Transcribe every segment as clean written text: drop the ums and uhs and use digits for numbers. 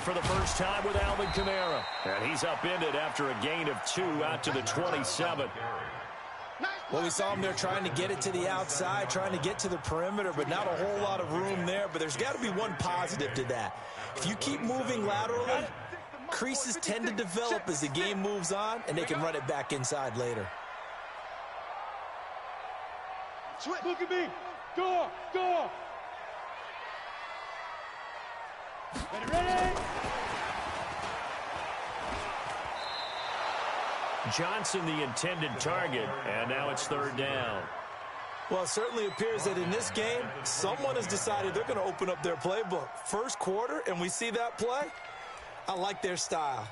for the first time with Alvin Kamara. And he's upended after a gain of 2 out to the 27. Well, we saw him there trying to get it to the outside, trying to get to the perimeter, but not a whole lot of room there. But there's got to be one positive to that. If you keep moving laterally, creases tend to develop as the game moves on, and they can run it back inside later. Look at me. Go off. Ready? Johnson, the intended target, and now it's 3rd down. Well, it certainly appears that in this game, someone has decided they're going to open up their playbook. First quarter, and we see that play. I like their style.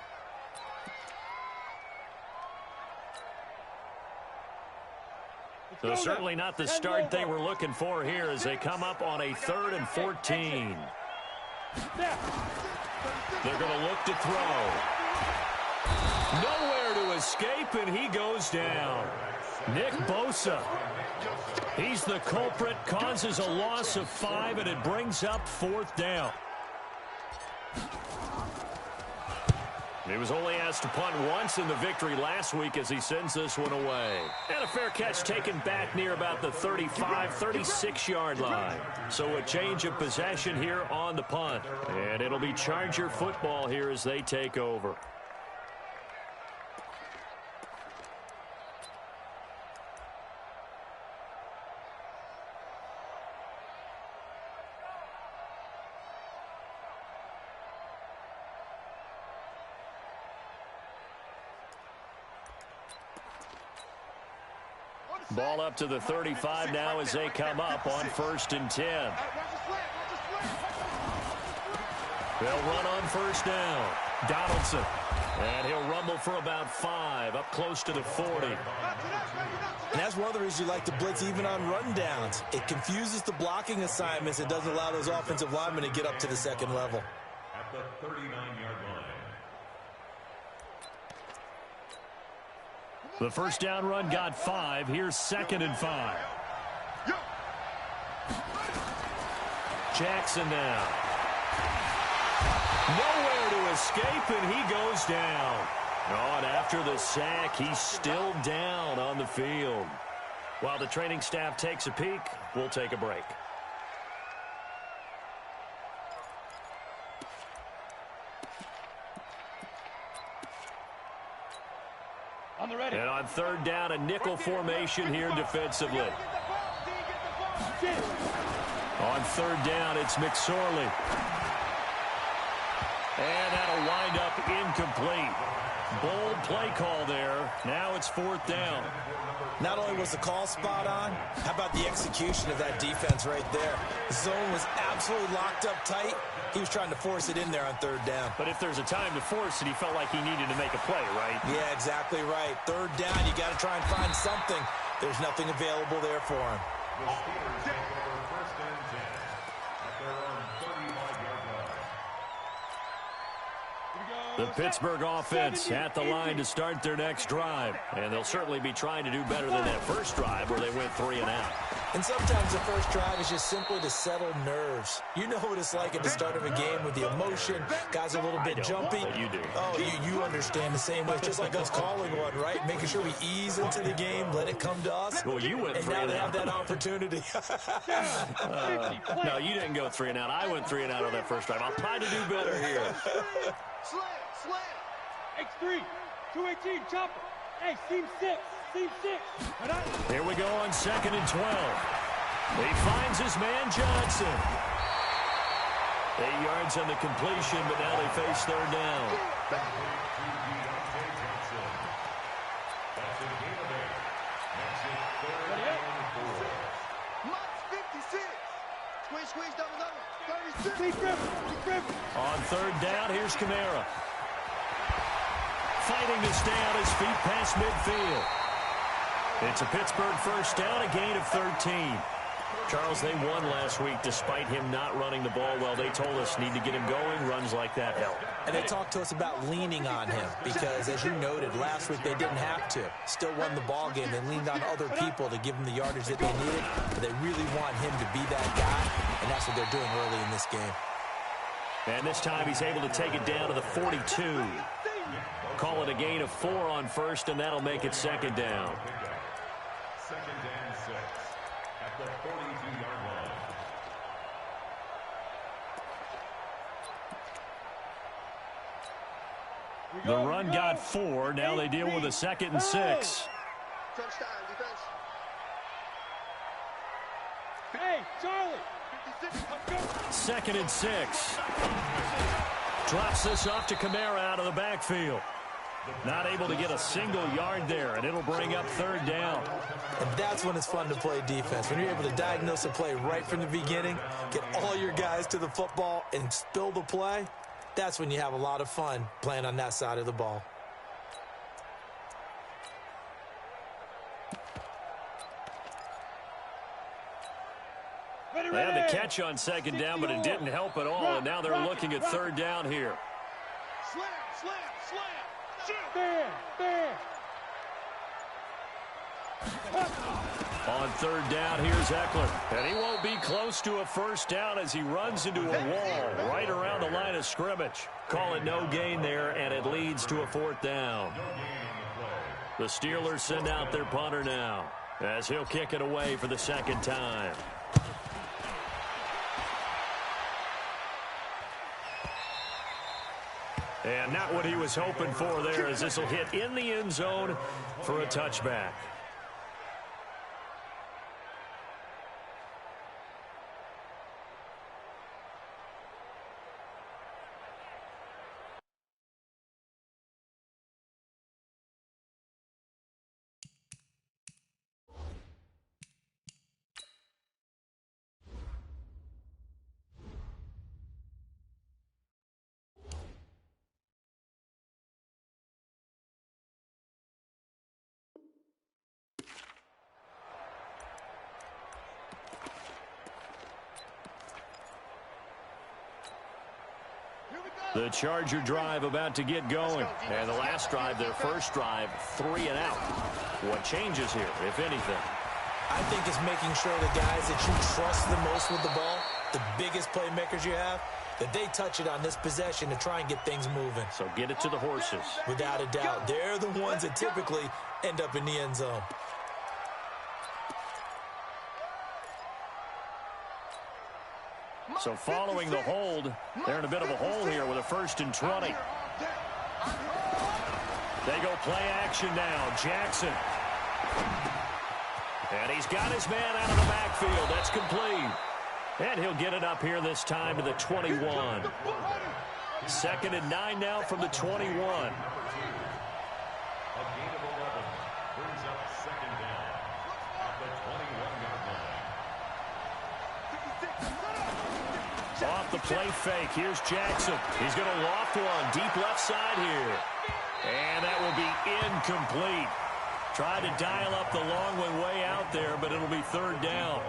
So certainly not the start they were looking for here as they come up on a 3rd and 14. They're going to look to throw. Nowhere to escape, and he goes down. Nick Bosa. He's the culprit, causes a loss of 5, and it brings up 4th down. He was only asked to punt once in the victory last week as he sends this one away. And a fair catch taken back near about the 35, 36-yard line. So a change of possession here on the punt. And it'll be Charger football here as they take over. Ball up to the 35 now as they come up on 1st and 10. They'll run on 1st down. Donaldson. And he'll rumble for about 5, up close to the 40. And that's one of the reasons you like to blitz even on rundowns. It confuses the blocking assignments. It doesn't allow those offensive linemen to get up to the 2nd level. At the 39-yard line. The 1st down run got 5. Here's 2nd and 5. Jackson now. Nowhere to escape, and he goes down. Oh, and after the sack, he's still down on the field. While the training staff takes a peek, we'll take a break. And on 3rd down, a nickel formation here defensively. On 3rd down, it's McSorley. And that'll wind up incomplete. Bold play call there. Now it's 4th down. Not only was the call spot on, how about the execution of that defense right there? The zone was absolutely locked up tight. He was trying to force it in there on 3rd down. But if there's a time to force it, he felt like he needed to make a play, right? Yeah, exactly right. 3rd down, you got to try and find something. There's nothing available there for him. The Steelers take over 1st and 10 at their own 35-yard line. The Pittsburgh offense at the line to start their next drive. And they'll certainly be trying to do better than that first drive where they went 3 and out. And sometimes the first drive is just simply to settle nerves. You know what it's like at the start of a game with the emotion. Guys are a little bit jumpy. But you do. Oh, you understand the same way. It's just like us calling one, right? Making sure we ease into the game, let it come to us. Well, you went and 3 now and they out. have that opportunity. No, you didn't go 3 and out. I went 3 and out on that first drive. I'll try to do better here. Slam. X3, 218, chopper. Hey, seam 6. Here we go on 2nd and 12. He finds his man Johnson. 8 yards on the completion, but now they face 3rd down. On 3rd down, here's Kamara. Fighting to stay on his feet past midfield. It's a Pittsburgh 1st down, a gain of 13. Charles, they won last week despite him not running the ball well. They told us need to get him going. Runs like that help. And they talked to us about leaning on him because, as you noted, last week they didn't have to. Still won the ball game. They leaned on other people to give them the yardage that they needed. But they really want him to be that guy, and that's what they're doing early in this game. And this time he's able to take it down to the 42. Call it a gain of 4 on first, and that'll make it second down. Second and 6 at the 42-yard line. The run got 4. Now they deal with a 2nd and 6. Touchdown, defense. Hey, Charlie. 2nd and 6. Drops this off to Kamara out of the backfield. Not able to get a single yard there, and it'll bring up 3rd down. And that's when it's fun to play defense. When you're able to diagnose a play right from the beginning, get all your guys to the football, and spill the play, that's when you have a lot of fun playing on that side of the ball. They had the catch on 2nd down, but it didn't help at all, and now they're looking at 3rd down here. Slam, slam, slam. There. On 3rd down, here's Eckler. And he won't be close to a 1st down as he runs into a wall right around the line of scrimmage. Call it no gain there, and it leads to a 4th down. The Steelers send out their punter now as he'll kick it away for the 2nd time. And not what he was hoping for there, as this will hit in the end zone for a touchback. The Charger drive about to get going. And the last drive, their first drive, 3 and out. What changes here, if anything? I think it's making sure the guys that you trust the most with the ball, the biggest playmakers you have, that they touch it on this possession to try and get things moving. So get it to the horses. Without a doubt. They're the ones that typically end up in the end zone. So following the hold, they're in a bit of a hole here with a 1st and 20. They go play action now. Jackson. And he's got his man out of the backfield. That's complete. And he'll get it up here this time to the 21. 2nd and 9 now from the 21. Off the play fake. Here's Jackson. He's going to loft one deep left side here. And that will be incomplete. Tried to dial up the long one way out there, but it'll be 3rd down.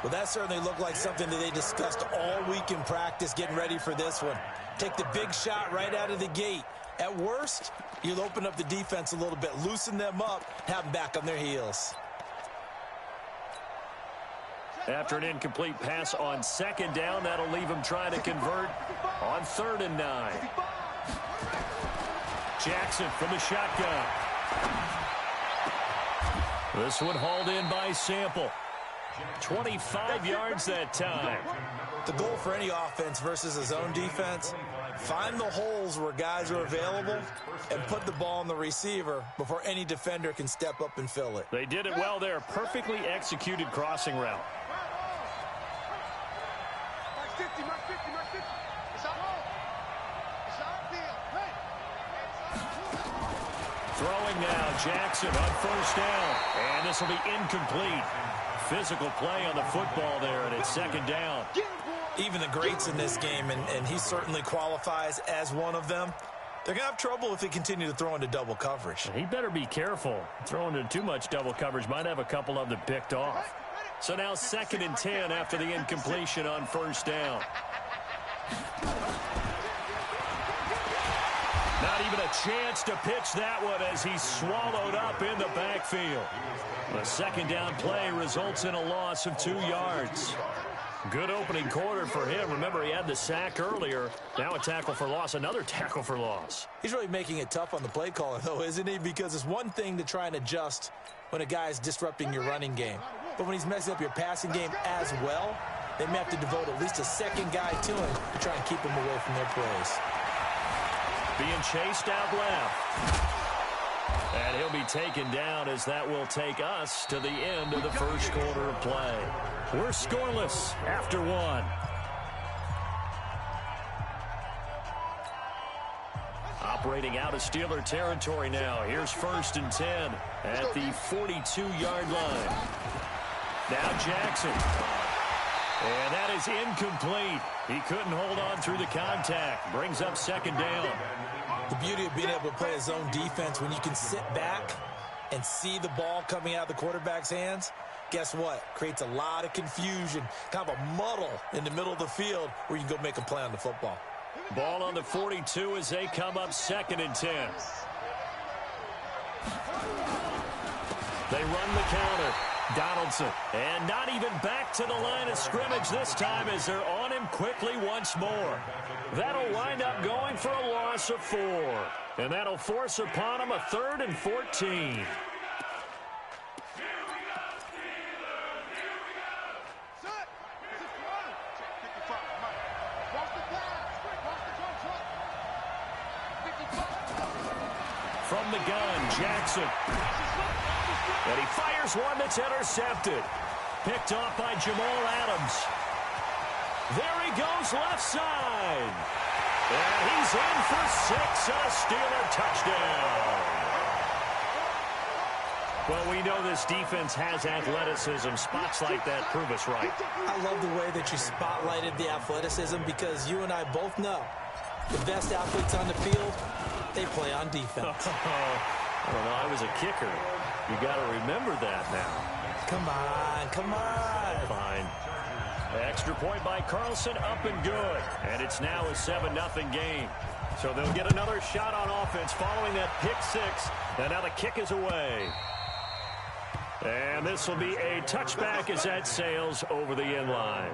Well, that certainly looked like something that they discussed all week in practice, getting ready for this one. Take the big shot right out of the gate. At worst, you'll open up the defense a little bit, loosen them up, have them back on their heels. After an incomplete pass on 2nd down, that'll leave him trying to convert on 3rd and 9. Jackson from the shotgun. This one hauled in by Sample. 25 yards that time. The goal for any offense versus a zone defense, find the holes where guys are available and put the ball on the receiver before any defender can step up and fill it. They did it well there. Perfectly executed crossing route. Throwing now, Jackson on 1st down. And this will be incomplete. Physical play on the football there, and it's 2nd down. Even the greats in this game, and he certainly qualifies as one of them, they're going to have trouble if they continue to throw into double coverage. He better be careful. Throwing into too much double coverage might have a couple of them picked off. So now 2nd and 10 after the incompletion on 1st down. Not even a chance to pitch that one as he's swallowed up in the backfield. The 2nd down play results in a loss of 2 yards. Good opening quarter for him. Remember, he had the sack earlier. Now a tackle for loss, another tackle for loss. He's really making it tough on the play caller, though, isn't he? Because it's one thing to try and adjust when a guy's disrupting your running game. But when he's messing up your passing game as well, they may have to devote at least a second guy to him to try and keep him away from their plays. Being chased out left. And he'll be taken down as that will take us to the end of the first quarter of play. We're scoreless after one. Operating out of Steeler territory now. Here's 1st and 10 at the 42-yard line. Now Jackson. And that is incomplete. He couldn't hold on through the contact. Brings up 2nd down. The beauty of being able to play a zone defense when you can sit back and see the ball coming out of the quarterback's hands, guess what? Creates a lot of confusion, kind of a muddle in the middle of the field where you can go make a play on the football. Ball on the 42 as they come up 2nd and 10. They run the counter. Donaldson. And not even back to the line of scrimmage this time as they're on him quickly once more. That'll wind up going for a loss of 4. And that'll force upon him a 3rd and 14. From the gun, Jackson. And he fires one that's intercepted. Picked off by Jamal Adams. There he goes left side. And he's in for 6 and a Steeler touchdown. Well, we know this defense has athleticism. Spots like that prove us right. I love the way that you spotlighted the athleticism because you and I both know the best athletes on the field, they play on defense. I don't know. I was a kicker. You got to remember that now. Come on, come on. Fine. Extra point by Carlson, up and good. And it's now a 7-0 game. So they'll get another shot on offense following that pick 6. And now the kick is away. And this will be a touchback as that sails over the end line.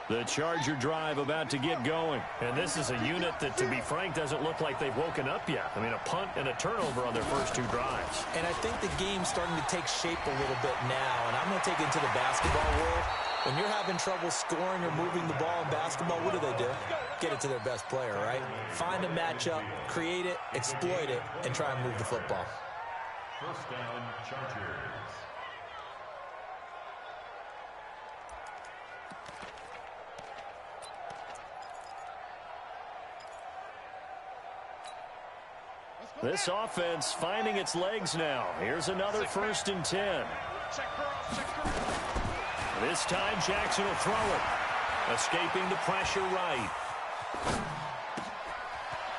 The Charger drive about to get going. And this is a unit that, to be frank, doesn't look like they've woken up yet. I mean, a punt and a turnover on their first 2 drives. And I think the game's starting to take shape a little bit now. And I'm going to take it into the basketball world. When you're having trouble scoring or moving the ball in basketball, what do? Get it to their best player, right? Find a matchup, create it, exploit it, and try and move the football. First down, Chargers. This offense finding its legs now. Here's another 1st and 10. This time Jackson will throw it. Escaping the pressure right.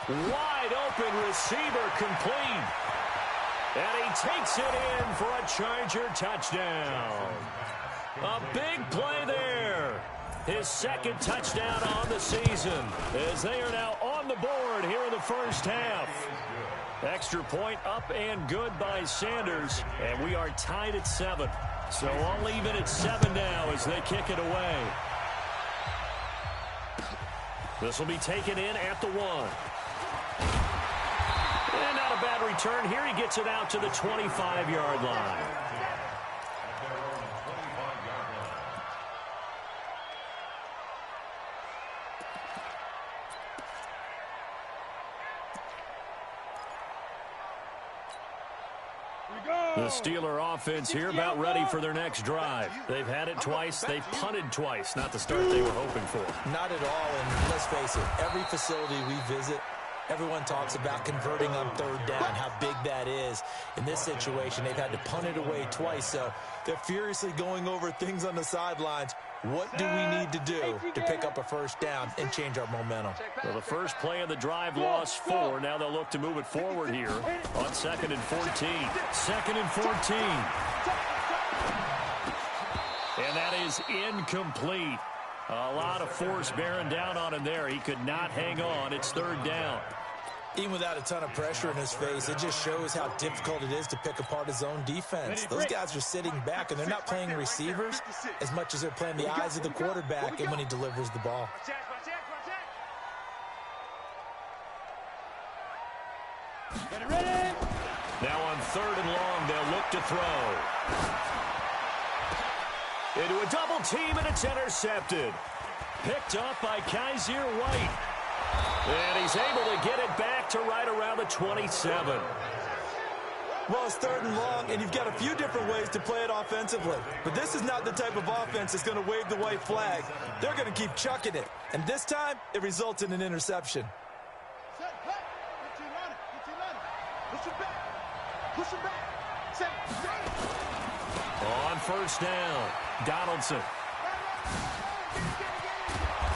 Wide open receiver complete. And he takes it in for a Charger touchdown. A big play there. His 2nd touchdown on the season as they are now on the board here in the first half. Extra point up and good by Sanders, and we are tied at 7. So I'll leave it at 7 now as they kick it away. This will be taken in at the 1. And not a bad return here. He gets it out to the 25-yard line. The Steeler offense here about ready for their next drive. They've had it twice. They've punted twice. Not the start they were hoping for. Not at all, and let's face it, every facility we visit, everyone talks about converting on 3rd down, how big that is. In this situation, they've had to punt it away twice, so they're furiously going over things on the sidelines. What do we need to do to pick up a 1st down and change our momentum? Well, the first play of the drive lost 4. Now they'll look to move it forward here on 2nd and 14. 2nd and 14. And that is incomplete. A lot of force bearing down on him there. He could not hang on. It's 3rd down. Even without a ton of pressure in his face, it just shows how difficult it is to pick apart his own defense. Those guys are sitting back, and they're not playing receivers as much as they're playing the eyes of the quarterback and when he delivers the ball. Now on 3rd and long, they'll look to throw. Into a double team, and it's intercepted. Picked up by Kaiser White. And he's able to get it back to right around the 27. Well, it's 3rd and long, and you've got a few different ways to play it offensively. But this is not the type of offense that's going to wave the white flag. They're going to keep chucking it. And this time, it results in an interception. On 1st down, Donaldson.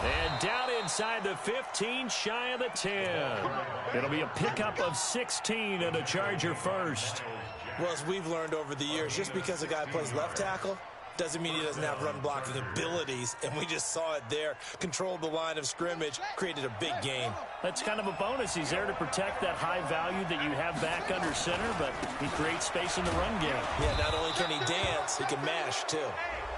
And down inside the 15, shy of the 10. It'll be a pickup of 16 and a Charger first. Well, as we've learned over the years, just because a guy plays left tackle doesn't mean he doesn't have run-blocking abilities, and we just saw it there. Controlled the line of scrimmage, created a big gain. That's kind of a bonus. He's there to protect that high value that you have back under center, but he creates space in the run game. Yeah, not only can he dance, he can mash, too.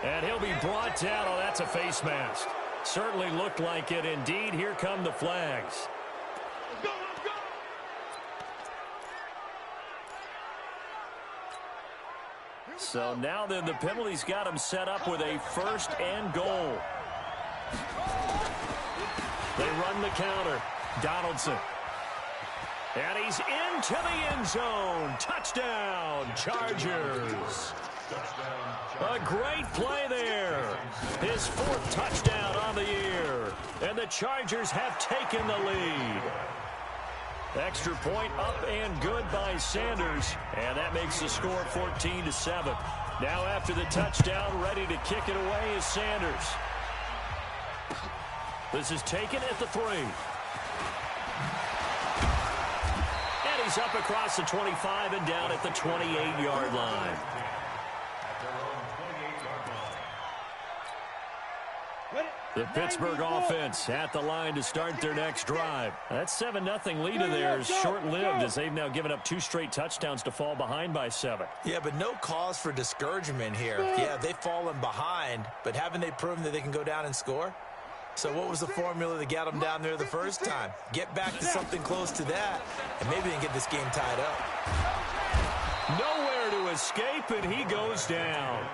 And he'll be brought down. Oh, that's a face mask. Certainly looked like it. Indeed, here come the flags. So now then the penalty's got him set up with a 1st and goal. They run the counter. Donaldson. And he's into the end zone. Touchdown, Chargers. A great play there. His 4th touchdown on the year. And the Chargers have taken the lead. Extra point up and good by Sanders. And that makes the score 14-7. Now after the touchdown, ready to kick it away is Sanders. This is taken at the 3. And he's up across the 25 and down at the 28-yard line. The Pittsburgh offense at the line to start their next drive. That 7-0 lead of theirs short-lived as they've now given up 2 straight touchdowns to fall behind by 7. Yeah, but no cause for discouragement here. Yeah, they've fallen behind, but haven't they proven that they can go down and score? So what was the formula that got them down there the first time? Get back to something close to that, and maybe they can get this game tied up. Nowhere to escape, and he goes down.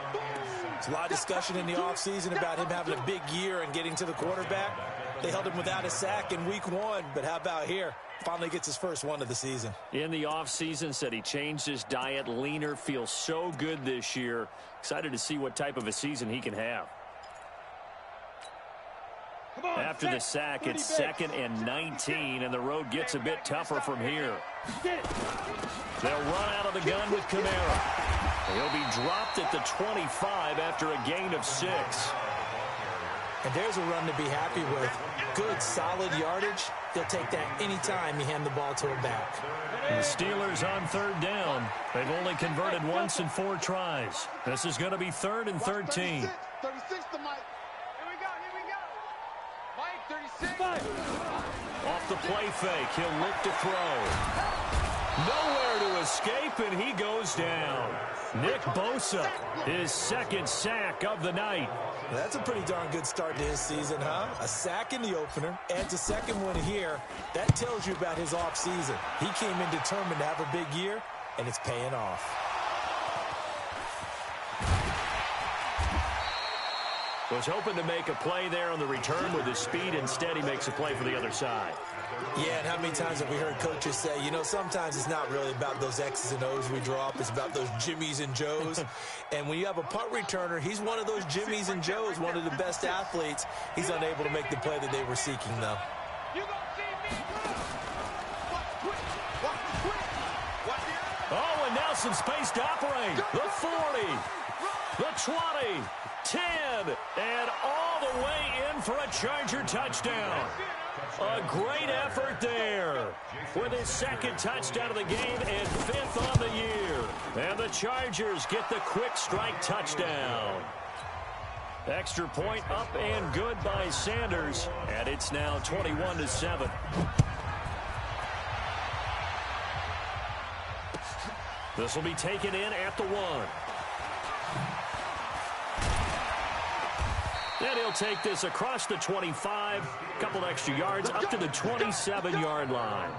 There's a lot of discussion in the offseason about him having a big year and getting to the quarterback. They held him without a sack in week 1, but how about here? Finally gets his first one of the season. In the offseason, said he changed his diet, leaner, feels so good this year. Excited to see what type of a season he can have. After the sack, it's 2nd and 19, and the road gets a bit tougher from here. They'll run out of the gun with Kamara. He'll be dropped at the 25 after a gain of 6. And there's a run to be happy with. Good, solid yardage. They'll take that anytime you hand the ball to a back. The Steelers on 3rd down. They've only converted once in 4 tries. This is going to be 3rd and 13. 36 to Mike. Here we go. Mike, 36. Off the play fake, he'll look to throw. Nowhere to escape, and he goes down. Nick Bosa, his 2nd sack of the night. That's a pretty darn good start to his season, huh? A sack in the opener, adds a 2nd one here. That tells you about his offseason. He came in determined to have a big year, and it's paying off. Was hoping to make a play there on the return with his speed. Instead, he makes a play for the other side. Yeah, and how many times have we heard coaches say, you know, sometimes it's not really about those X's and O's we draw up. It's about those Jimmies and Joes. And when you have a punt returner, he's one of those Jimmies and Joes, one of the best athletes. He's unable to make the play that they were seeking, though. Oh, and now some space to operate. The 40, the 20, 10, and all the way in for a Charger touchdown. A great effort there with his 2nd touchdown of the game and 5th on the year. And the Chargers get the quick strike touchdown. Extra point up and good by Sanders, and it's now 21-7. This will be taken in at the 1. And he'll take this across the 25, a couple extra yards, up to the 27-yard line.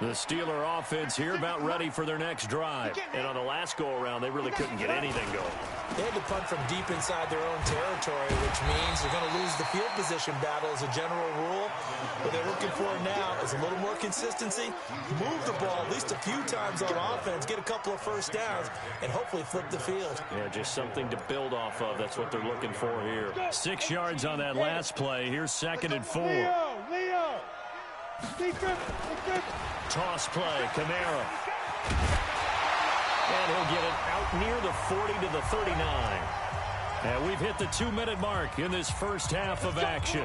The Steeler offense here about ready for their next drive. And on the last go-around, they really couldn't get anything going. They had to punt from deep inside their own territory, which means they're going to lose the field position battle as a general rule. What they're looking for now is a little more consistency, move the ball at least a few times on offense, get a couple of first downs, and hopefully flip the field. Yeah, just something to build off of. That's what they're looking for here. 6 yards on that last play. Here's 2nd and 4. Leo! Toss play, Kamara. And he'll get it out near the 40 to the 39. And we've hit the 2-minute mark in this first half of action.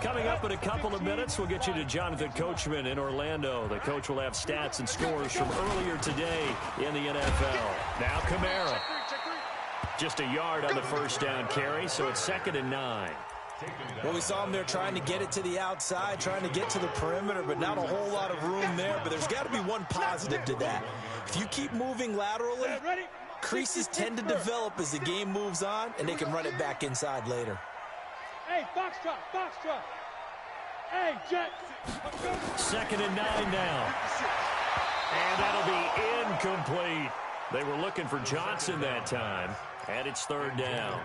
Coming up in a couple of minutes, we'll get you to Jonathan Coachman in Orlando. The coach will have stats and scores from earlier today in the NFL. Now Kamara. Just a yard on the first down carry, so it's 2nd and 9. Well, we saw them there trying to get it to the outside, trying to get to the perimeter, but not a whole lot of room there. But there's got to be one positive to that. If you keep moving laterally, creases tend to develop as the game moves on, and they can run it back inside later. Hey, box truck. Hey, Jet. 2nd and 9 now. And that'll be incomplete. They were looking for Johnson that time, and it's 3rd down.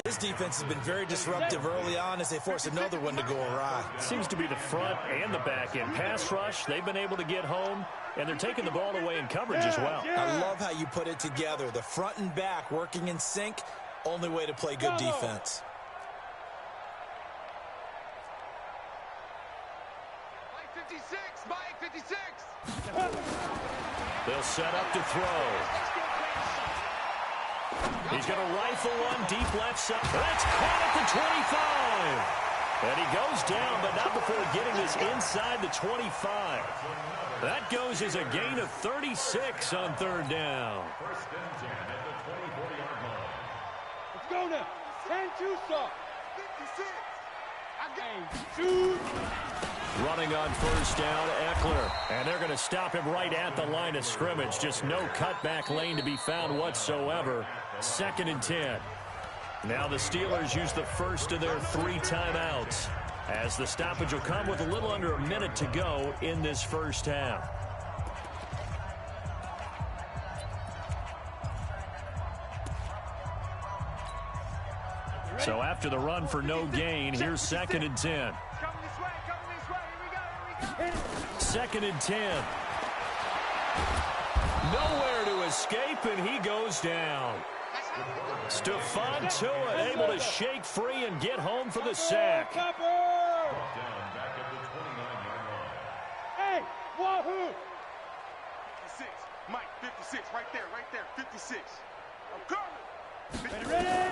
This defense has been very disruptive early on as they force another one to go awry. Seems to be the front and the back end. Pass rush, they've been able to get home, and they're taking the ball away in coverage as well. I love how you put it together. The front and back working in sync, only way to play good defense. Mike 56. They'll set up to throw. He's going to rifle one deep left side. That's caught at the 25. And he goes down, but not before getting this inside the 25. That goes as a gain of 36 on 3rd down. Let's go now. 10-2 saw. 56. Shoot. Running on first down, Eckler. And they're going to stop him right at the line of scrimmage. Just no cutback lane to be found whatsoever. 2nd and 10. Now the Steelers use the first of their 3 timeouts, as the stoppage will come with a little under a minute to go in this first half. So after the run for no gain, here's 2nd and 10. 2nd and 10. Nowhere to escape, and he goes down. Stephon Tuitt able to shake free and get home for the sack. Hey, wahoo! 56, Mike, 56, right there, 56. I'm coming. Ready?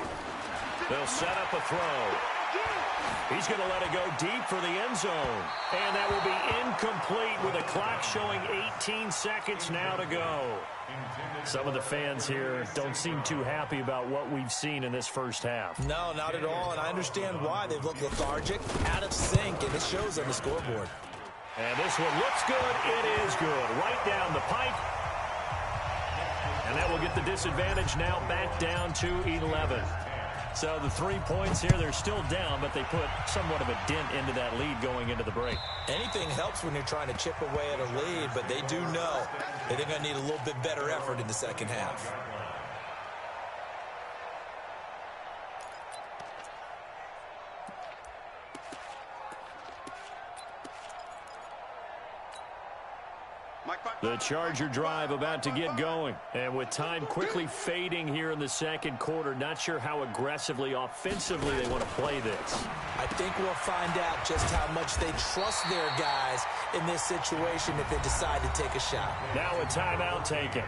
They'll set up a throw. He's going to let it go deep for the end zone. And that will be incomplete with a clock showing 18 seconds now to go. Some of the fans here don't seem too happy about what we've seen in this first half. No, not at all, and I understand why. They've looked lethargic, out of sync, and it shows on the scoreboard. And this one looks good. It is good. Right down the pipe. And that will get the disadvantage now back down to 11. So the 3 points here, they're still down, but they put somewhat of a dent into that lead going into the break. Anything helps when you're trying to chip away at a lead, but they do know that they're going to need a little bit better effort in the second half. The Charger drive about to get going. And with time quickly fading here in the second quarter, not sure how aggressively, offensively they want to play this. I think we'll find out just how much they trust their guys in this situation if they decide to take a shot. Now a timeout taken.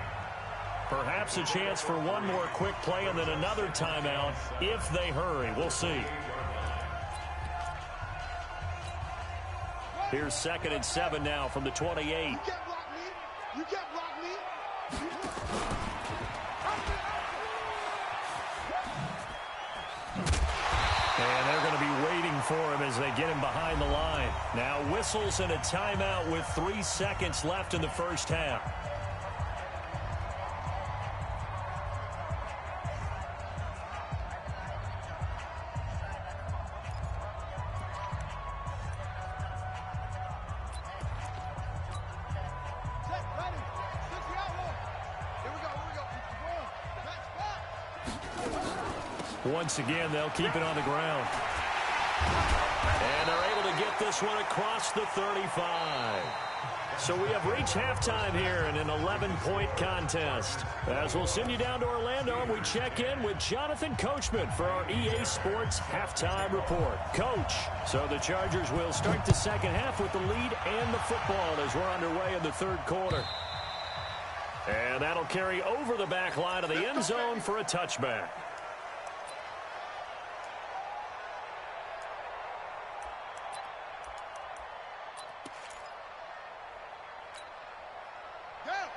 Perhaps a chance for one more quick play and then another timeout if they hurry. We'll see. Here's 2nd and 7 now from the 28. You can't block me. And they're going to be waiting for him as they get him behind the line. Now whistles and a timeout with 3 seconds left in the first half. Once again, they'll keep it on the ground. And they're able to get this one across the 35. So we have reached halftime here in an 11-point contest. As we'll send you down to Orlando, and we check in with Jonathan Coachman for our EA Sports Halftime Report. Coach, so the Chargers will start the second half with the lead and the football as we're underway in the third quarter. And that'll carry over the back line of the end zone for a touchback.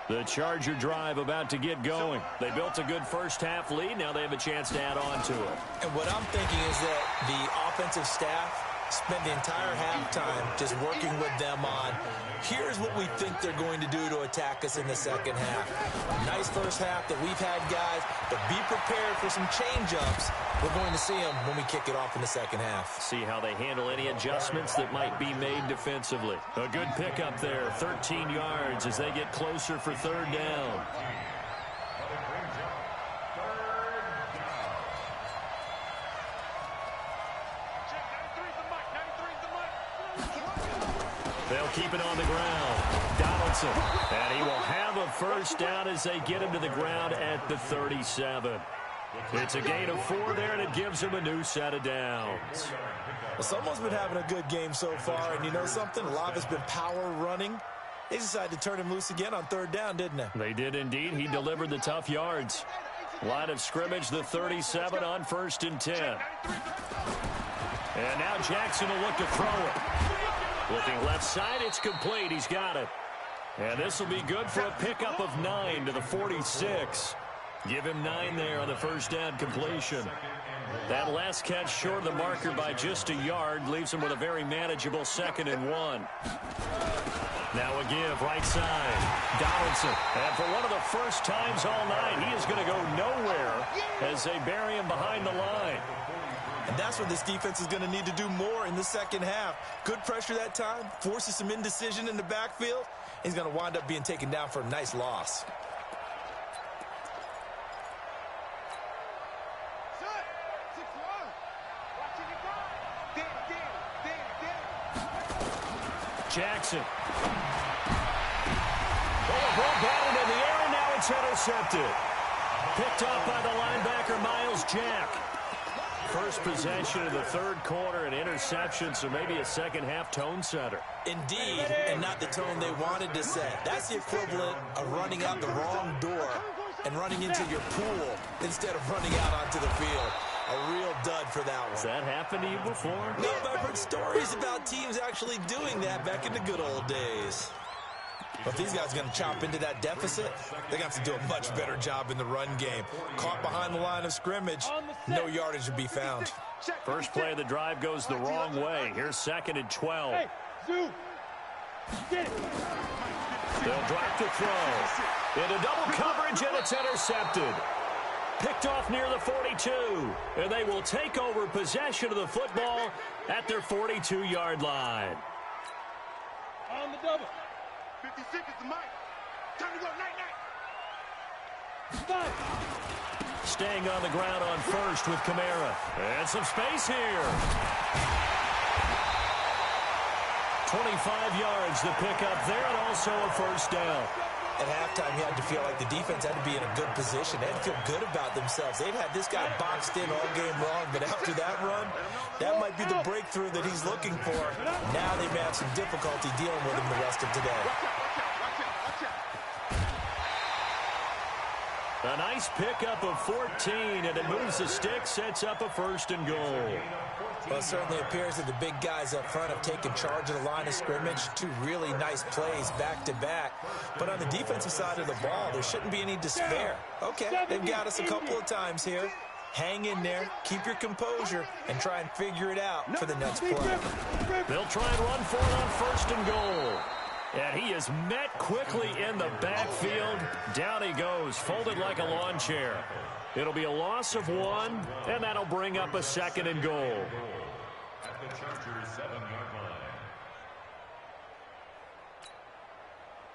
The Charger drive about to get going. They built a good first-half lead. Now they have a chance to add on to it. And what I'm thinking is that the offensive staff spent the entire halftime just working with them on, here's what we think they're going to do to attack us in the second half. Nice first half that we've had, guys, but be prepared for some change-ups. We're going to see them when we kick it off in the second half. See how they handle any adjustments that might be made defensively. A good pickup there, 13 yards as they get closer for third down. They'll keep it on the ground. Donaldson. And he will have a first down as they get him to the ground at the 37. It's a gain of 4 there, and it gives him a new set of downs. Well, someone's been having a good game so far, and you know something? A lot of it's been power running. They decided to turn him loose again on third down, didn't they? They did indeed. He delivered the tough yards. Line of scrimmage, the 37 on 1st and 10. And now Jackson will look to throw it. Looking left side, it's complete. He's got it. And this will be good for a pickup of 9 to the 46. Give him 9 there on the first down completion. That last catch short of the marker by just a yard leaves him with a very manageable 2nd and 1. Now a give right side. Donaldson. And for one of the first times all night, he is going to go nowhere as they bury him behind the line. And that's what this defense is going to need to do more in the second half. Good pressure that time, forces some indecision in the backfield. He's going to wind up being taken down for a nice loss. Jackson. Well, the ball batted in the air, and now it's intercepted. Picked up by the linebacker, Miles Jack. First possession of the third quarter, an interception, so maybe a second-half tone setter. Indeed, and not the tone they wanted to set. That's the equivalent of running out the wrong door and running into your pool instead of running out onto the field. A real dud for that one. Has that happened to you before? No, but I've heard stories about teams actually doing that back in the good old days. But if these guys are going to chop into that deficit, they're going to have to do a much better job in the run game. Caught behind the line of scrimmage, no yardage to be found. First play of the drive goes the wrong way. Here's 2nd and 12. They'll drop to throw. Into double coverage, and it's intercepted. Picked off near the 42. And they will take over possession of the football at their 42-yard line. On the double. 50 seconds to Mike. Time to go, night. Staying on the ground on first with Kamara. And some space here. 25 yards to pick up there, and also a first down. At halftime, you had to feel like the defense had to be in a good position. They had to feel good about themselves. They'd had this guy boxed in all game long, but after that run, that might be the breakthrough that he's looking for. Now they may have some difficulty dealing with him the rest of today. A nice pickup of 14, and it moves the stick, sets up a 1st and goal. Well, it certainly appears that the big guys up front have taken charge of the line of scrimmage. 2 really nice plays back-to-back. But on the defensive side of the ball, there shouldn't be any despair. Okay, they've got us a couple of times here. hang in there, keep your composure, and try and figure it out for the next play. They'll try and run for it on 1st and goal. And he is met quickly in the backfield. Down he goes, folded like a lawn chair. It'll be a loss of 1, and that'll bring up a 2nd and goal. At the Chargers 7-yard line.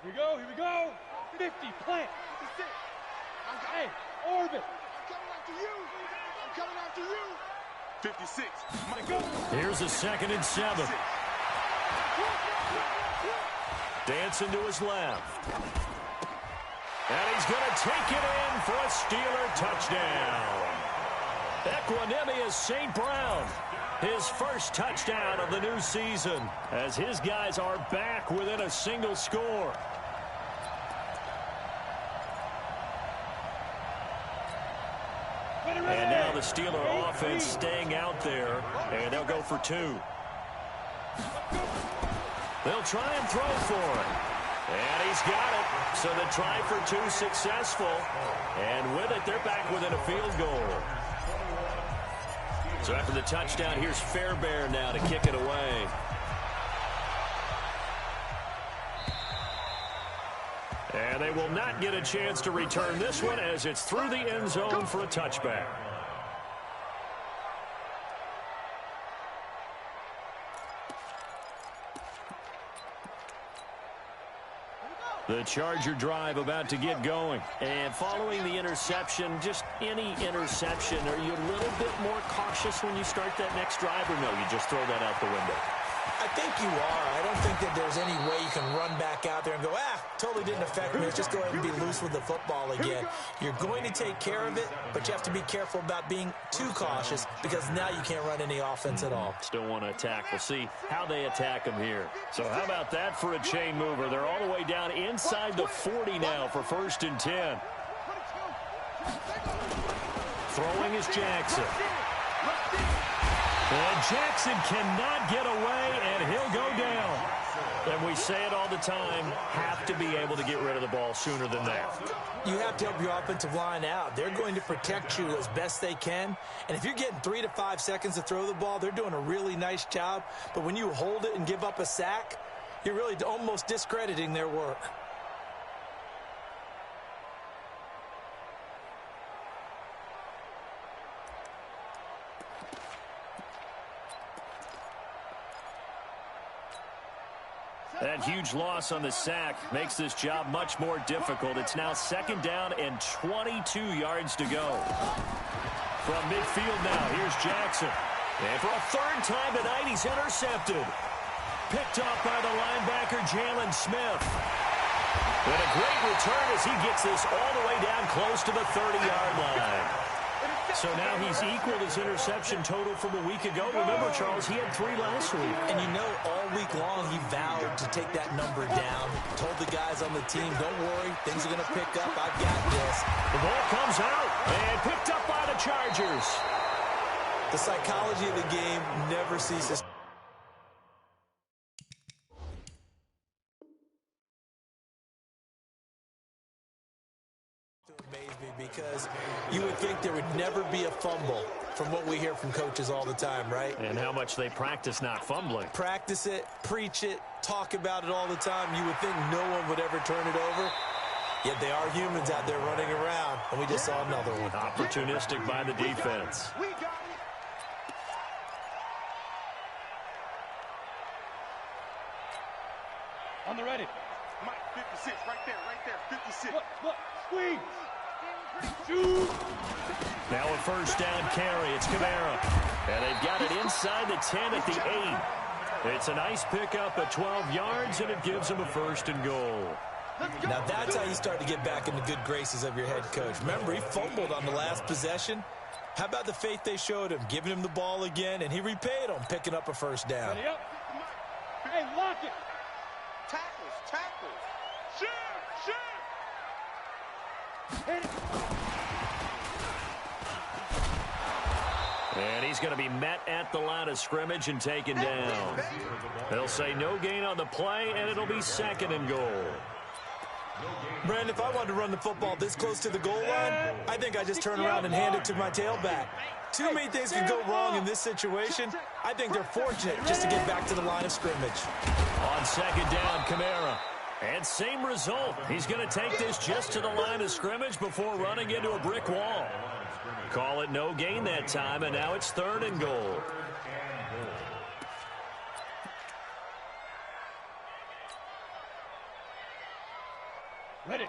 Here we go. 50, plant. 56. Hey, orbit. I'm coming after you. 56. Might go. Here's a 2nd and 7. Dancing to his left. And he's going to take it in for a Steeler touchdown. Equanimeous St. Brown, his first touchdown of the new season, as his guys are back within a single score. And now the Steeler offense staying out there, and they'll go for 2. They'll try and throw for it. And he's got it. So the try for 2 successful. And with it, they're back within a field goal. So after the touchdown, here's Fairbairn now to kick it away. And they will not get a chance to return this one as it's through the end zone for a touchback. The Charger drive about to get going. And following the interception, just any interception, are you a little bit more cautious when you start that next drive, or no, you just throw that out the window? I think you are. I don't think that there's any way you can run back out there and go, totally didn't affect me. Let's just go ahead and be loose with the football again. You're going to take care of it, but you have to be careful about being too cautious because now you can't run any offense at all. Still want to attack. We'll see how they attack them here. So how about that for a chain mover? They're all the way down inside the 40 now for 1st and 10. Throwing is Jackson. And Jackson cannot get away, and he'll go down. And we say it all the time, have to be able to get rid of the ball sooner than that. You have to help your offensive line out. They're going to protect you as best they can. And if you're getting 3 to 5 seconds to throw the ball, they're doing a really nice job. But when you hold it and give up a sack, you're really almost discrediting their work. That huge loss on the sack makes this job much more difficult. It's now 2nd down and 22 yards to go. From midfield now, here's Jackson. And for a 3rd time tonight, he's intercepted. Picked up by the linebacker, Jalen Smith. And a great return as he gets this all the way down close to the 30-yard line. So now he's equaled his interception total from a week ago. Remember, Charles, he had 3 last week. And you know, all week long he vowed to take that number down. Told the guys on the team, don't worry, things are going to pick up. I've got this. The ball comes out and picked up by the Chargers. The psychology of the game never ceases. Because you would think there would never be a fumble from what we hear from coaches all the time, right? And how much they practice not fumbling. Practice it, preach it, talk about it all the time. You would think no one would ever turn it over. Yet they are humans out there running around, and we just saw another one. Opportunistic by the defense. On the ready. Mike, 56, right there, 56. Look, squeeze. Now a 1st down carry. It's Kamara. And they've got it inside the 10 at the 8. It's a nice pickup at 12 yards, and it gives them a 1st and goal. Now that's how you start to get back in the good graces of your head coach. Remember, he fumbled on the last possession. How about the faith they showed him, giving him the ball again, and he repaid them, picking up a 1st down. Ready up. Hey, lock it. Tackles. Shoot. Hit it. And he's going to be met at the line of scrimmage and taken down. They'll say no gain on the play, and it'll be 2nd and goal. Brandon, if I wanted to run the football this close to the goal line, I think I just turn around and hand it to my tailback. Too many things can go wrong in this situation. I think they're fortunate just to get back to the line of scrimmage. On second down, Kamara. And same result. He's going to take this just to the line of scrimmage before running into a brick wall. Call it no gain that time, and now it's 3rd and goal.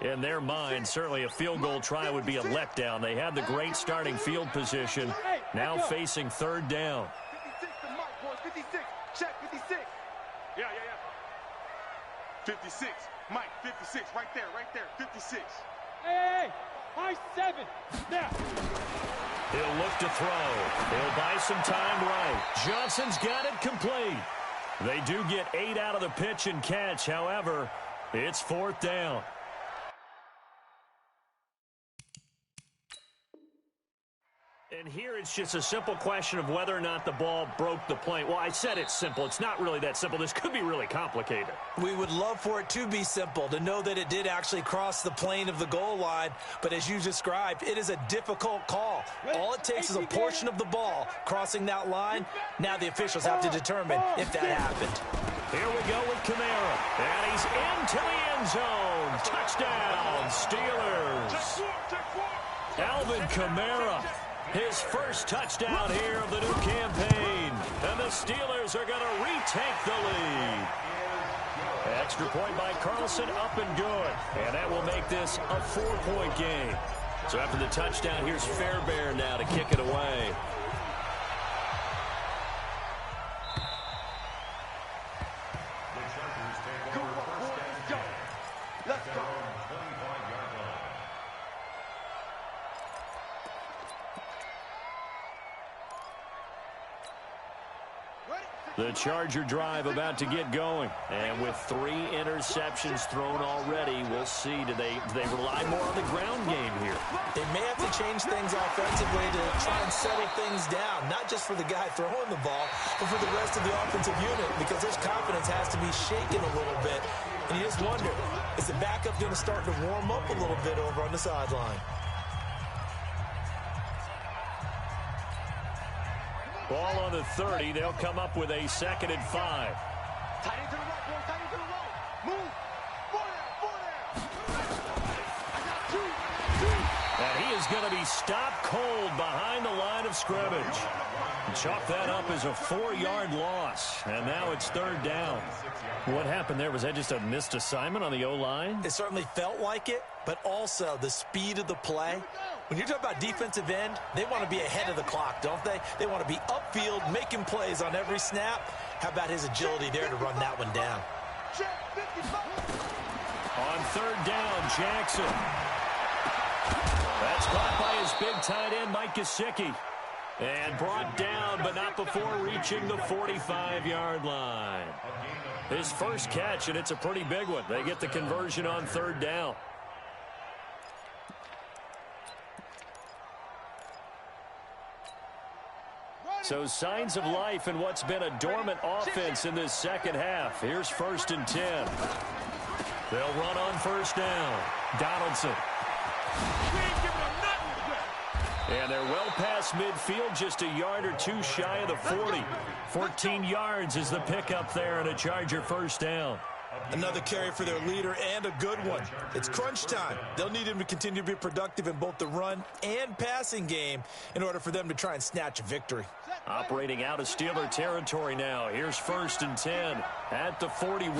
In their mind, certainly a field goal try would be a letdown. They had the great starting field position. Now facing 3rd down. 56 to Mike, boys. 56. Check, 56. Yeah. 56. Mike, 56. Right there. 56. Hey, high 7. Now. He'll look to throw. He'll buy some time right. Johnson's got it complete. They do get 8 out of the pitch and catch. However, it's 4th down. And here it's just a simple question of whether or not the ball broke the plane. Well, I said it's simple. It's not really that simple. This could be really complicated. We would love for it to be simple, to know that it did actually cross the plane of the goal line. But as you described, it is a difficult call. All it takes is a portion of the ball crossing that line. Now the officials have to determine if that happened. Here we go with Kamara. And he's into the end zone. Touchdown, Steelers. Alvin Kamara. His first touchdown here of the new campaign. And the Steelers are going to retake the lead. Extra point by Carlson, up and good. And that will make this a 4-point game. So after the touchdown, here's Fairbairn now to kick it away. The Charger drive about to get going. And with 3 interceptions thrown already, we'll see. Do they rely more on the ground game here? They may have to change things offensively to try and settle things down, not just for the guy throwing the ball, but for the rest of the offensive unit, because his confidence has to be shaken a little bit. And you just wonder, is the backup going to start to warm up a little bit over on the sideline? Ball on the 30. They'll come up with a 2nd and 5. Tight end to the right, boys. Tight end to the right. Move. 4 down. I got 2. And he is going to be stopped cold behind the line of scrimmage. Chalk that up as a 4-yard loss. And now it's 3rd down. What happened there? Was that just a missed assignment on the O-line? It certainly felt like it, but also the speed of the play. When you're talking about defensive end, they want to be ahead of the clock, don't they? They want to be upfield, making plays on every snap. How about his agility there to run that one down? On 3rd down, Jackson. That's caught by his big tight end, Mike Gesicki. And brought down, but not before reaching the 45-yard line. His first catch, and it's a pretty big one. They get the conversion on 3rd down. So signs of life in what's been a dormant offense in this second half. Here's 1st and 10. They'll run on 1st down. Donaldson. And they're well past midfield, just a yard or 2 shy of the 40. 14 yards is the pickup there, and a Charger 1st down. Another carry for their leader, and a good one. It's crunch time. They'll need him to continue to be productive in both the run and passing game in order for them to try and snatch a victory. Operating out of Steeler territory now. Here's 1st and 10 at the 41.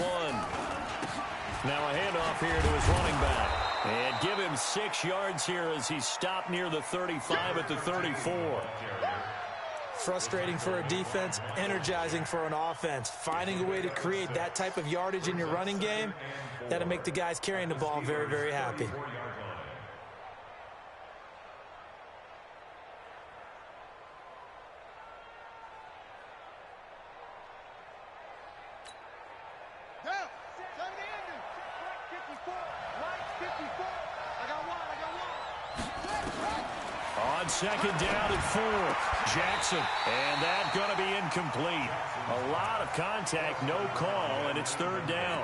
Now a handoff here to his running back. And give him 6 yards here as he's stopped near the 35 at the 34. Frustrating for a defense, energizing for an offense. Finding a way to create that type of yardage in your running game, that'll make the guys carrying the ball very, very happy. On 2nd down and 4, Jackson, and that's going to be incomplete. A lot of contact, no call, and it's 3rd down.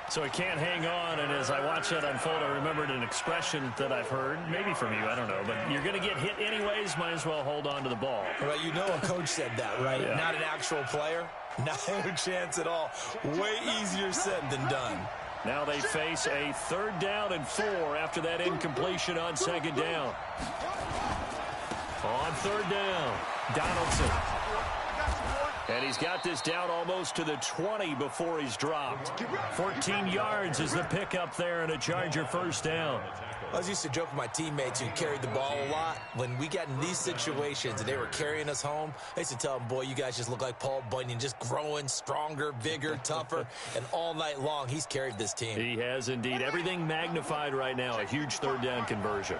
So he can't hang on, and as I watch that unfold, I remembered an expression that I've heard, maybe from you, I don't know, but you're going to get hit anyways, might as well hold on to the ball. Well, you know a coach said that, right? Yeah. Not an actual player. Not a chance at all. Way easier said than done. Now they face a 3rd down and 4 after that incompletion on 2nd down. On 3rd down, Donaldson. And he's got this down almost to the 20 before he's dropped. 14 yards is the pickup there and a Charger 1st down. I was used to joke with my teammates who carried the ball a lot. When we got in these situations and they were carrying us home, I used to tell them, boy, you guys just look like Paul Bunyan, just growing stronger, bigger, tougher. And all night long, he's carried this team. He has indeed. Everything magnified right now. A huge 3rd down conversion.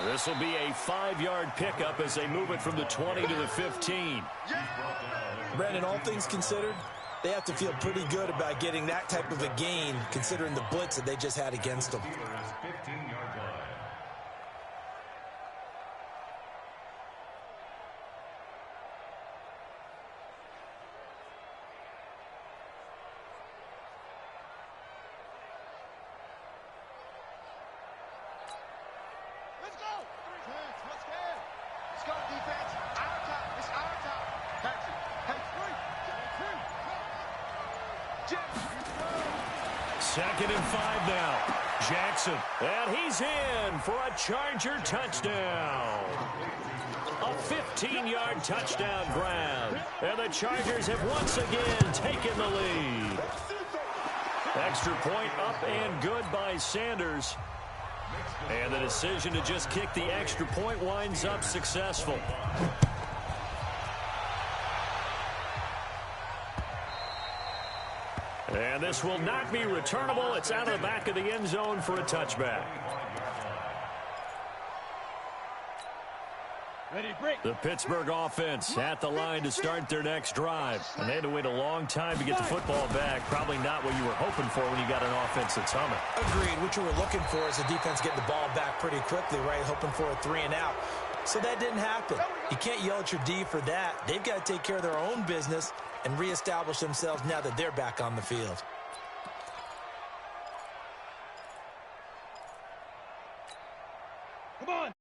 This will be a 5-yard pickup as they move it from the 20 to the 15. Brandon, all things considered, they have to feel pretty good about getting that type of a gain considering the blitz that they just had against them. Second and 5 now. Jackson. And he's in for a Charger touchdown. A 15-yard touchdown grab. And the Chargers have once again taken the lead. Extra point up and good by Sanders. And the decision to just kick the extra point winds up successful. And this will not be returnable. It's out of the back of the end zone for a touchback. The Pittsburgh offense at the line to start their next drive. And they had to wait a long time to get the football back. Probably not what you were hoping for when you got an offense that's humming. Agreed. What you were looking for is the defense getting the ball back pretty quickly, right? Hoping for a 3 and out. So that didn't happen. You can't yell at your D for that. They've got to take care of their own business and reestablish themselves now that they're back on the field. Come on.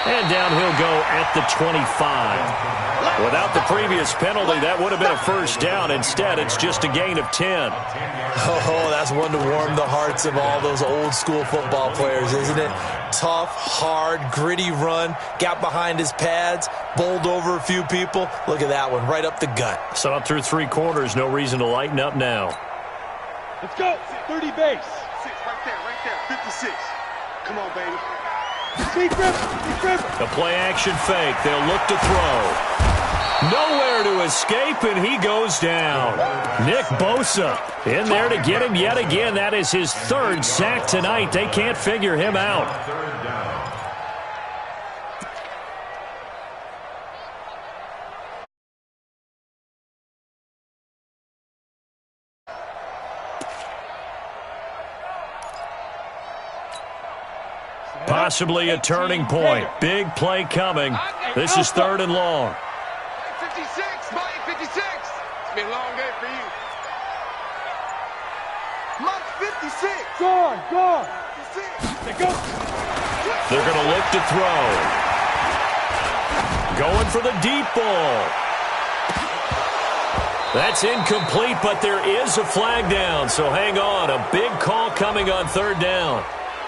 And down he'll go at the 25. Without the previous penalty, that would have been a 1st down. Instead, it's just a gain of 10. Oh, that's one to warm the hearts of all those old school football players, isn't it? Tough, hard, gritty run, got behind his pads, bowled over a few people. Look at that one, right up the gut. Saw it through 3 quarters, no reason to lighten up now. Let's go. 30 base. 6 right there. 56. Come on, baby. The play action fake. They'll look to throw. Nowhere to escape, and he goes down. Nick Bosa in there to get him yet again. That is his 3rd sack tonight. They can't figure him out. Possibly a turning point. Big play coming. This is 3rd and long. 56, Mike 56. It's been a long day for you. Mike 56. Gone. 56. Go. They're going to look to throw. Going for the deep ball. That's incomplete, but there is a flag down, so hang on. A big call coming on 3rd down.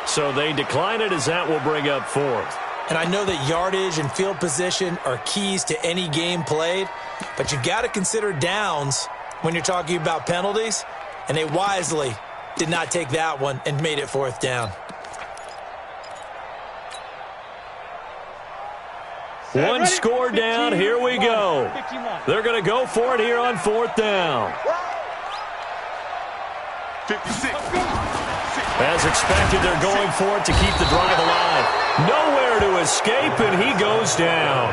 So they decline it as that will bring up 4th. And I know that yardage and field position are keys to any game played, but you got to consider downs when you're talking about penalties, and they wisely did not take that one and made it 4th down. One score down. Here we go. They're going to go for it here on 4th down. 56. As expected, they're going for it to keep the drive alive. Nowhere to escape, and he goes down.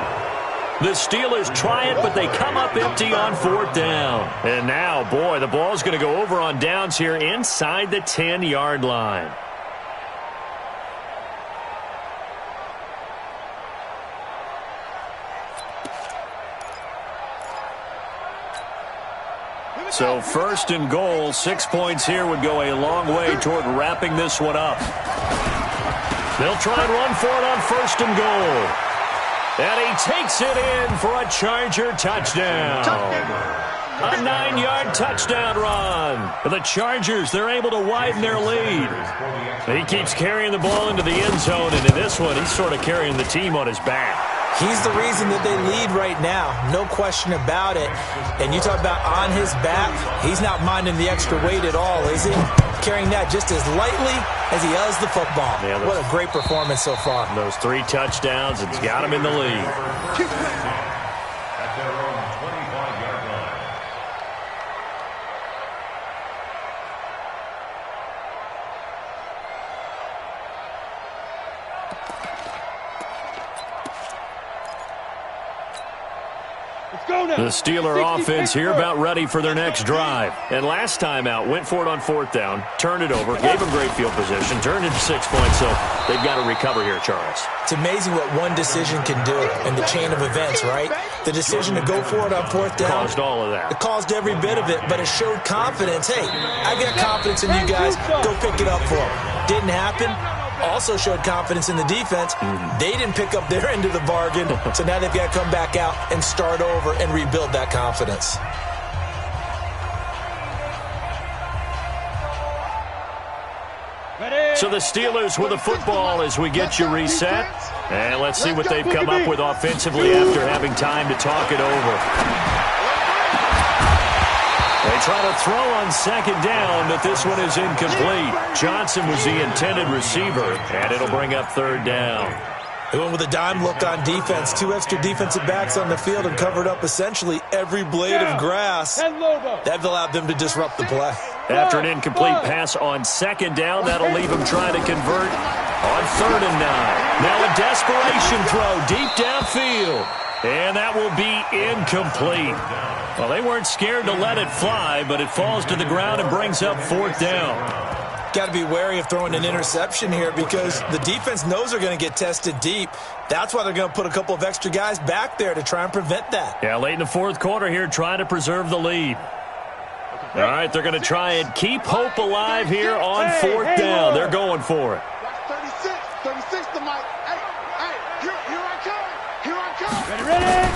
The Steelers try it, but they come up empty on 4th down. And now, boy, the ball's going to go over on downs here inside the 10-yard line. So 1st and goal, 6 points here would go a long way toward wrapping this one up. They'll try and run for it on 1st and goal. And he takes it in for a Charger touchdown. A 9-yard touchdown run. The Chargers, they're able to widen their lead. He keeps carrying the ball into the end zone, and in this one, he's sort of carrying the team on his back. He's the reason that they lead right now, no question about it. And you talk about on his back, he's not minding the extra weight at all, is he? Carrying that just as lightly as he does the football. Yeah, what a great performance so far. Those 3 touchdowns, it's got him in the lead. At their own 25-yard line. The Steeler offense here about ready for their next drive. And last time out, went for it on 4th down, turned it over, gave them great field position, turned it to 6 points, so they've got to recover here, Charles. It's amazing what one decision can do in the chain of events, right? The decision to go for it on 4th down. Caused all of that. It caused every bit of it, but it showed confidence. Hey, I got confidence in you guys. Go pick it up for them. Didn't happen. Also showed confidence in the defense. They didn't pick up their end of the bargain, so now they've got to come back out and start over and rebuild that confidence. So the Steelers with the football as we get you reset. And let's see what they've come up with offensively after having time to talk it over. They try to throw on 2nd down, but this one is incomplete. Johnson was the intended receiver, and it'll bring up 3rd down. They went with a dime look on defense. 2 extra defensive backs on the field and covered up essentially every blade of grass. That allowed them to disrupt the play. After an incomplete pass on 2nd down, that'll leave him trying to convert on 3rd and 9. Now a desperation throw deep downfield. And that will be incomplete. Well, they weren't scared to let it fly, but it falls to the ground and brings up 4th down. Got to be wary of throwing an interception here because the defense knows they're going to get tested deep. That's why they're going to put a couple of extra guys back there to try and prevent that. Yeah, late in the 4th quarter here, trying to preserve the lead. All right, they're going to try and keep hope alive here on 4th down. They're going for it. 36 to Mike. Hey, here I come. Here I come. Ready?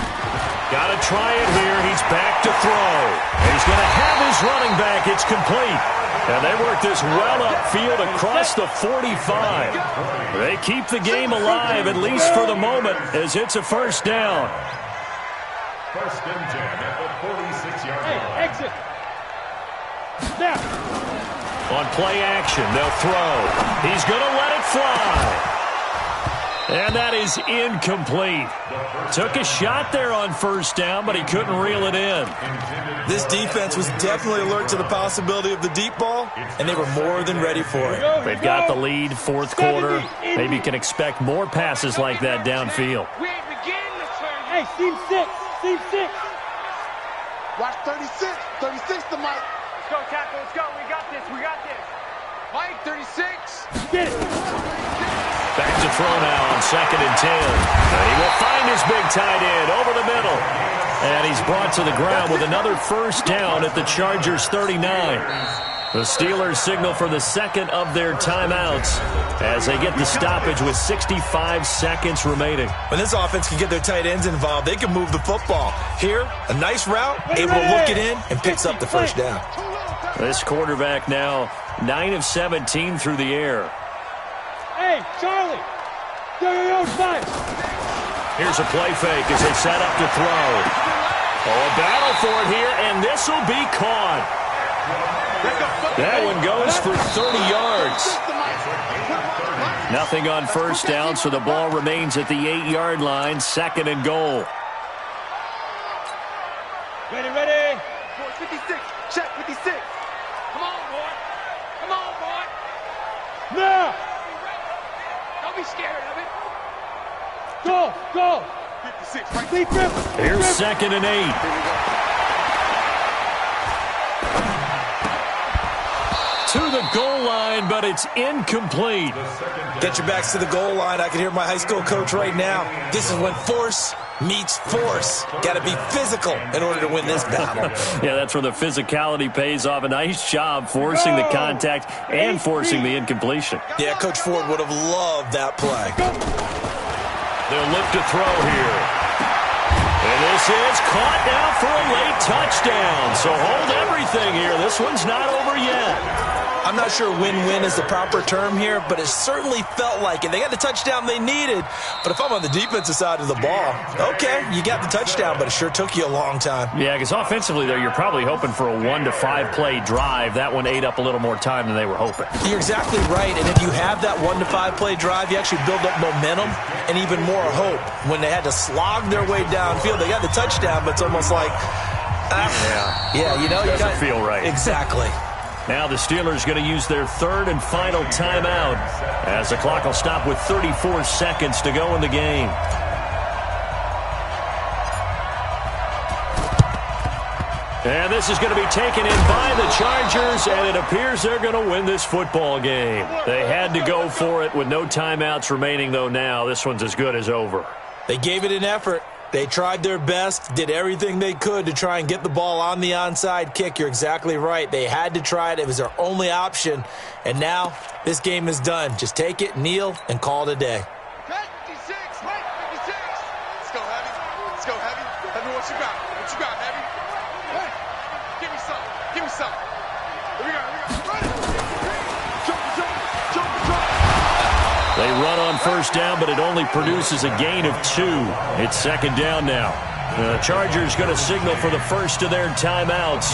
Got to try it here. He's back to throw. And he's going to have his running back. It's complete. And they work this well upfield across the 45. They keep the game alive, at least for the moment, as it's a 1st down. 1st and 10 at the 46-yard line. Exit. Snap. On play action, they'll throw. He's going to let it fly. And that is incomplete. Took a shot there on 1st down, but he couldn't reel it in. This defense was definitely alert to the possibility of the deep ball, and they were more than ready for it. They've got the lead, 4th quarter. Maybe you can expect more passes like that downfield. We ain't beginning to turn. Hey, Team 6. Team 6. Watch 36. 36 to Mike. Let's go, tackle. Let's go. We got this. We got this. Mike, 36. Get it. Back to throw now on 2nd and 10. And he will find his big tight end over the middle. And he's brought to the ground with another 1st down at the Chargers 39. The Steelers signal for the 2nd of their timeouts as they get the stoppage with 65 seconds remaining. When this offense can get their tight ends involved, they can move the football. Here, a nice route, able to look it in, and picks up the 1st down. This quarterback now 9 of 17 through the air. Hey, Charlie. Do your own fight. Here's a play fake as they set up to throw. Oh, a battle for it here, and this will be caught. That one goes for 30 yards. Nothing on 1st down, so the ball remains at the 8-yard line, 2nd and goal. Ready. 56. Check 56. Come on, boy. Come on, boy. be scared of it. Go. 56, right. Here's 2nd and 8. To the goal line, but it's incomplete. Get your backs to the goal line. I can hear my high school coach right now. This is when force meets force. Got to be physical in order to win this battle. Yeah, that's where the physicality pays off. A nice job forcing the contact and forcing the incompletion. Yeah, Coach Ford would have loved that play. They'll look to throw here. And this is caught now for a late touchdown. So hold everything here. This one's not over yet. I'm not sure win-win is the proper term here, but it certainly felt like it. They got the touchdown they needed, but if I'm on the defensive side of the ball, okay, you got the touchdown, but it sure took you a long time. Yeah, because offensively there, you're probably hoping for a 1 to 5 play drive. That one ate up a little more time than they were hoping. You're exactly right, and if you have that 1 to 5 play drive, you actually build up momentum and even more hope. When they had to slog their way downfield, they got the touchdown, but it's almost like, yeah, you know, it doesn't feel right. Exactly. Now the Steelers going to use their 3rd and final timeout as the clock will stop with 34 seconds to go in the game. And this is going to be taken in by the Chargers, and it appears they're going to win this football game. They had to go for it with no timeouts remaining, though now this one's as good as over. They gave it an effort. They tried their best, did everything they could to try and get the ball on the onside kick. You're exactly right. They had to try it. It was their only option. And now this game is done. Just take it, kneel, and call it a day. Okay, 56, right, 56. Let's go, Heavy. Let's go, Heavy. Heavy, what you got? What you got, Heavy? Hey, give me some. Give me some. Here we go. Run it. Jump. They run on first down, but it only produces a gain of 2. It's 2nd down now. The Chargers going to signal for the first of their timeouts.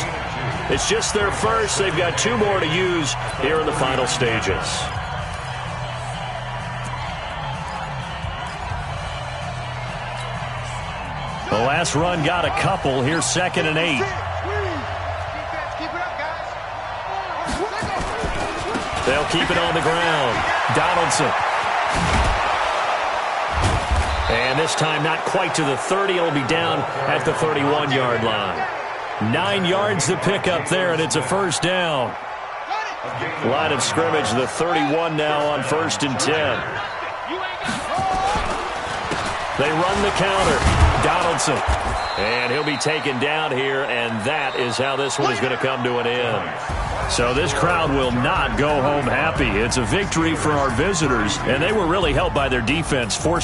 It's just their first. They've got 2 more to use here in the final stages. The last run got a couple. Here's 2nd and 8. They'll keep it on the ground. Donaldson. And this time not quite to the 30. It'll be down at the 31-yard line. 9 yards to pick up there, and it's a first down. Line of scrimmage, the 31 now on 1st and 10. They run the counter. Donaldson. And he'll be taken down here, and that is how this one is going to come to an end. So this crowd will not go home happy. It's a victory for our visitors, and they were really helped by their defense, forced